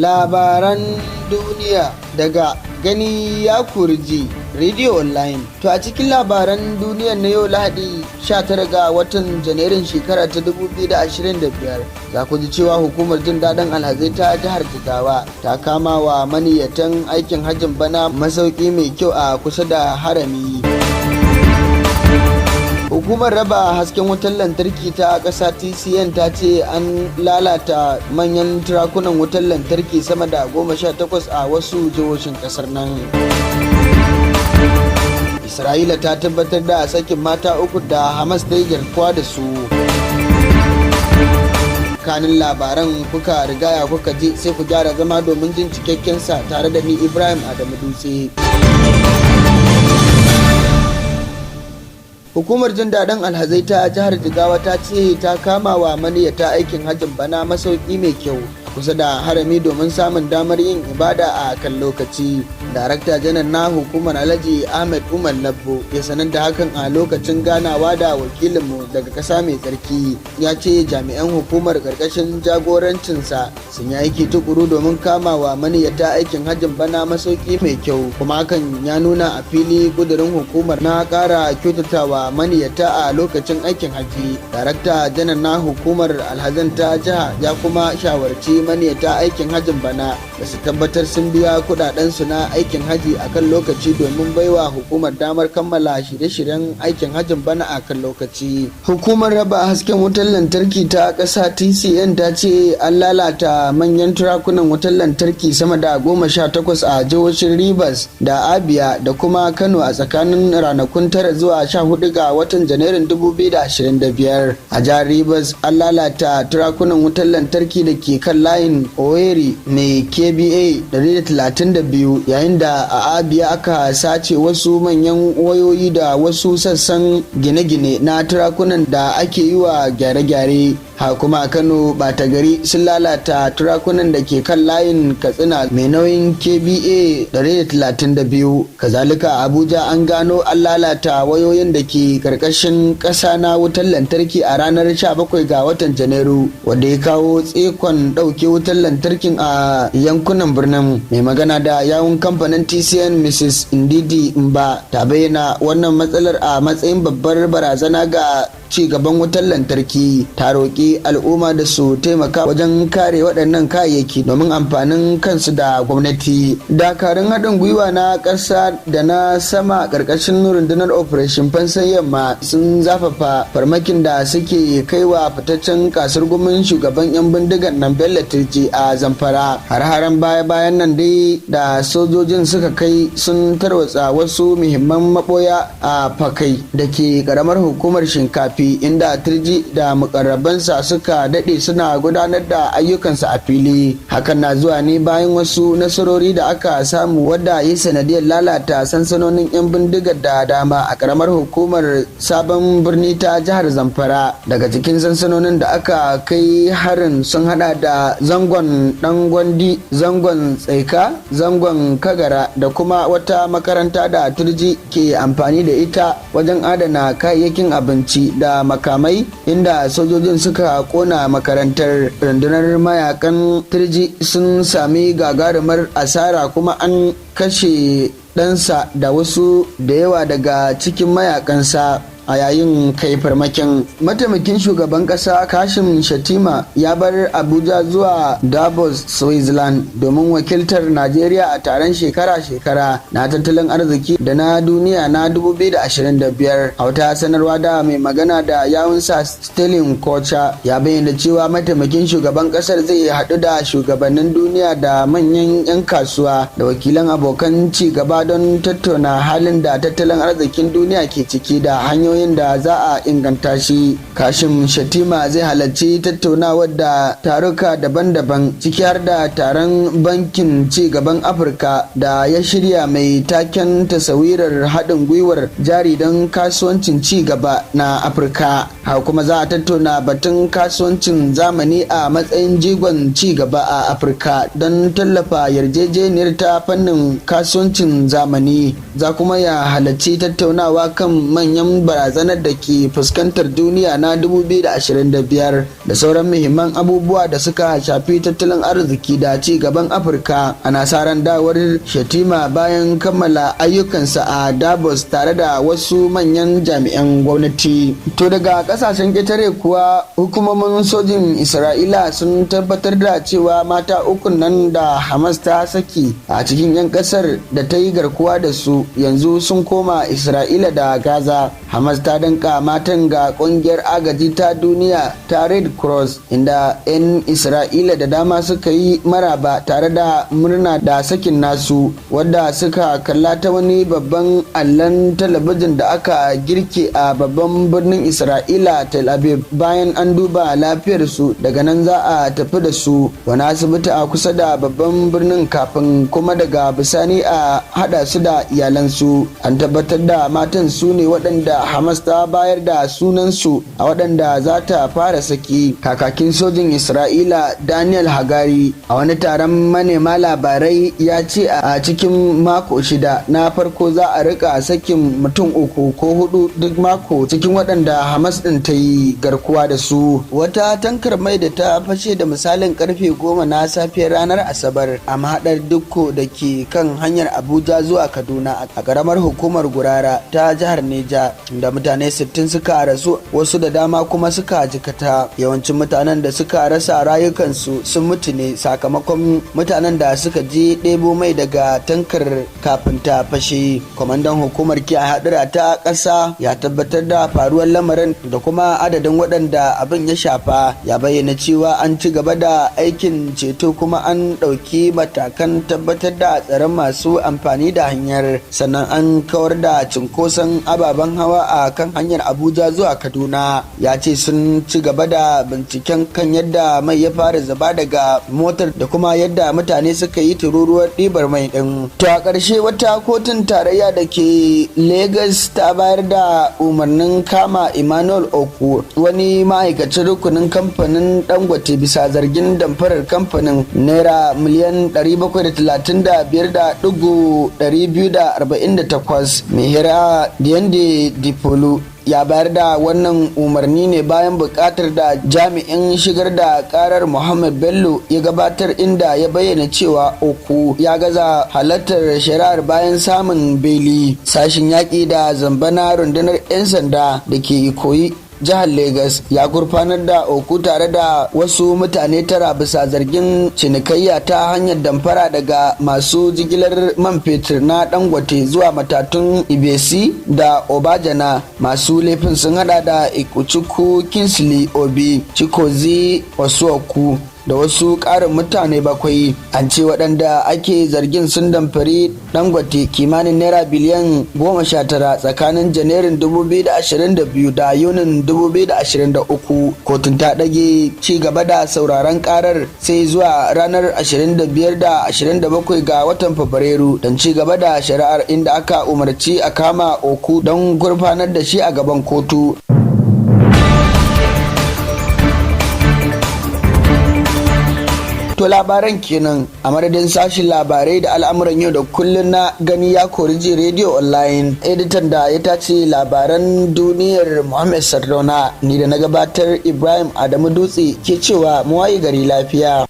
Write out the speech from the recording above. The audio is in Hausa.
labaran duniya daga gani ya kurji Radio Online. To a cikin labaran duniyar na yau Lahadi 19 ga watan Janairun shekara ta 2025 za ku ji cewa hukumar jin daɗin alhazai ta jihar Jigawa ta kama wa maniyyatan aikin hajjin bana masauki mai kyau a kusa da harami. Hukumar raba hasken wutar lantarki ta ƙasa TCN ta ce an lalata manyan tirakunan wutar lantarki sama da 18 a wasu jihohin ƙasar nan. Isra'ila ta tabbatar da sakin mata 3 da Hamas ta yi garkuwa da su. Kanin labaran kuka rigaya kuka ji, sai ku gyara zama domin jin cikakken sa tare da ni Ibrahim Adamu Dutse. Hukumar jin daɗin alhazai ta jihar Jigawa ta ce ta kama wa maniyyata aikin hajjin bana masauki mai kyau kusa da harami domin samun damar yin ibada a kan lokaci. Darakta janar na hukumar Alhaji Ahmed Umar Labbo ya sanar da hakan a lokacin ganawa da wakilinmu daga ƙasa mai tsarki. Ya ce jami'an hukumar ƙarƙashin jagorancinsa sun yi aiki tukuru domin kama wa maniyyata aikin hajjin bana masauki mai kyau, kuma hakan ya nuna a fili ƙudurin hukumar na ƙara kyautatawa maniyyata a lokacin aikin haji. Darakta janar na hukumar alhazan ta jiha ya kuma shawarci maniyyata aikin hajjin bana da su tabbatar sun biya kudadensu na aikin haji a kan lokaci domin baiwa hukumar damar kammala shirye-shiryen aikin hajjin bana a kan lokaci. Hukumar raba hasken wutar lantarki ta ƙasa TCN ta ce an lalata manyan turakunan wutar lantarki sama da 18 a jihohin Rivers da Abia da kuma Kano a tsakanin ranakun 9 zuwa 14 ga watan Janairun 2025. A jihar Rivers an lalata turakunan wutar lantarki da ke kan layin Owerri mai KBA 132, yayin da a Abia aka sace wasu manyan wayoyi da wasu sassan gine-gine na turakunan da ake yi wa gyare-gyare. Kuma a Kano bata gari sun lalata turakunan da ke kan layin Katsina mai nauyin KBA 132. Kazalika a Abuja an gano an lalata wayoyin da ke karkashin ƙasa na wutar lantarki a ranar 17 ga watan Janairu, wanda ya kawo tsekon ɗauke wutar lantarkin a yankunan birnin. Mai magana da yawun kamfanin TCN Mrs. Ndidi Mba ta bayyana wannan matsalar a matsayin babbar barazana ga ci gaban wutar lantarki. Ta roƙi al'umma da su taimaka wajen kare waɗannan kayayyaki domin amfanin kansu da gwamnati. Dakarun haɗin gwiwa na ƙasa da na sama ƙarƙashin rundunar Operation Fansan Yamma sun zafafa farmakin da suke kaiwa fitaccen kasar gumin shugaban 'yan bindigar nan Bello Turji a Zamfara. Har-haren baya-bayan nan dai da sojojin suka kai sun tarwatsa wasu muhimman maɓoya a Fakai da ke ƙaramar hukumar Shinkafi, inda Turji da mukarrabansa suka daɗe suna gudanar da ayyukansa a fili. Hakan na zuwa ne bayan wasu nasarori da aka samu wadda ya sanadiyar lalata sansanonin 'yan bindigar da dama a ƙaramar hukumar Sabon Birni ta jihar Zamfara. Daga cikin sansanonin da aka kai harin sun hada da zangon Ɗangwandi, zangon Tsaika, zangon Kagara da kuma wata makaranta da Turji ke amfani da ita wajen adana kayayyakin abinci da makamai, inda sojojin suka kona makarantar. Rundunar mayakan Turji sun sami gagarumar asara kuma an kashe ɗansa da wasu da yawa daga cikin mayakansa a yayin kai farmakin. Mataimakin shugaban kasa Kashim Shatima ya bar Abuja zuwa Davos, Switzerland domin wakiltar Najeriya a taron shekara-shekara na tattalin arziki da na duniya na 2025. A wata sanarwa da mai magana da yawunsa Sterling Kocha ya bayyana cewa mataimakin shugaban kasar zai haɗu da shugabannin duniya da manyan 'yan kasuwa da wakilan abokan ci gaba don tattauna halin da tattalin arzikin duniya ke ciki da hanyoyin da za a inganta shi. Kashim Shatima zai halarci tattaunawar da taruka daban-daban, ciki har da taron bankin ci gaban Afirka da ya shirya mai taken tasawirar haɗin gwiwar jari don kasuwancin ci gaba na Afirka. Haka kuma za a tattauna batun kasuwancin zamani a matsayin jigon ci gaba a Afirka don tallafa yarjejeniyar ta fannin kasuwancin zamani. Za kuma ya halarci tattaunawa kan manyan barazanar barazanar da ke fuskantar duniya na 2025 da sauran muhimman abubuwa da suka shafi tattalin arziki da ci gaban Afirka. Ana sa ran dawar Shettima bayan kammala ayyukansa a Davos tare da wasu manyan jami'an gwamnati. To daga kasashen ƙetare kuwa hukumomin sojin Isra'ila sun tabbatar da cewa mata ukun nan da Hamas ta saki a cikin 'yan kasar da ta yi garkuwa da su yanzu sun koma Isra'ila da Gaza. Hamas ta danka matan ga kungiyar agaji ta duniya ta Red Cross, inda 'yan Isra'ila da dama suka yi maraba tare da murna da sakin nasu, wadda suka kalla ta wani babban allon talabijin da aka girke a babban birnin Isra'ila Tel Aviv. Bayan an duba lafiyarsu, daga nan za a tafi da su wani asibiti a kusa da babban birnin kafin kuma daga bisani a hada su da iyalansu. An tabbatar da matan su ne waɗanda Hamas ta bayar da sunansu a waɗanda za ta fara saki. Kakakin sojin Isra'ila Daniel Hagari a wani taron manema labarai ya ce a cikin mako 6 na farko za a rika sakin mutum 3 ko 4 duk mako cikin waɗanda Hamas ɗin ta yi garkuwa da su. Wata tankar mai da ta fashe da misalin karfe 10 na safiyar ranar Asabar a mahaɗar Dukko da ke kan hanyar Abuja zuwa Kaduna a ƙaramar hukumar Gurara ta jihar Neja, da mutane 60 suka rasu, wasu da dama kuma suka jikata. Yawancin mutanen da suka rasa rayukansu sun mutu ne sakamakon mutanen da suka je ɗebo mai daga tankar kafin ta fashe. Kwamandan hukumar kiyaye hadura ta ƙasa ya tabbatar da faruwar lamarin da kuma adadin waɗanda abin ya shafa. Ya bayyana cewa an ci gaba da aikin ceto kuma an ɗauki matakan tabbatar da tsaron masu amfani da hanyar, sannan an kawar da cinkoson ababen hawa a kan hanyar Abuja zuwa Kaduna. Ya ce sun ci gaba da binciken kan yadda mai ya fara zuba daga motar da kuma yadda mutane suka yi tururuwar ɗibar mai ɗin. To a ƙarshe, wata kotun tarayya da ke Lagos ta bayar da umarnin kama Emmanuel Okwu, wani ma'aikacin rukunin kamfanin Dangote, bisa zargin damfarar kamfanin naira miliyan 735.248. Mihira Diende Dipolu ya bayar da wannan umarni ne bayan buƙatar da jami'in shigar da karar Muhammad Bello ya gabatar, inda ya bayyana cewa Okwu ya gaza halartar shari'ar bayan samun beli. Sashin yaƙi da zamba na rundunar 'yan sanda da ke Ikoyi jihar Legas ya gurfanar da Okwu tare da wasu mutane 9 bisa zargin cinikayya ta hanyar damfara daga masu jigilar man fetur na Dangote zuwa matatun Ibesi da Obajana. Masu laifin sun hada da Ikuchukwu Kingsley Obi, Chikozi Osuoku da wasu ƙarin mutane 7. An ce waɗanda ake zargin sun damfari Dangote kimanin naira biliyan 19 tsakanin Janairun 2022 da Yunin 2023. Kotun ta ɗage ci gaba da sauraron ƙarar sai zuwa ranar 25 da 27 ga watan Fabrairu don ci gaba da shari'ar, inda aka umarci a kama Okwu don gurfanar da shi a gaban kotu. To labaran kenan a madadin sashin labarai da al'amuran yau da kullun na Gani ya Koriji Radio Online, editan da ya tace labaran duniyar Muhammad Sardauna, ni da na gabatar Ibrahim Adamu Dutse ke cewa mu wayi gari lafiya.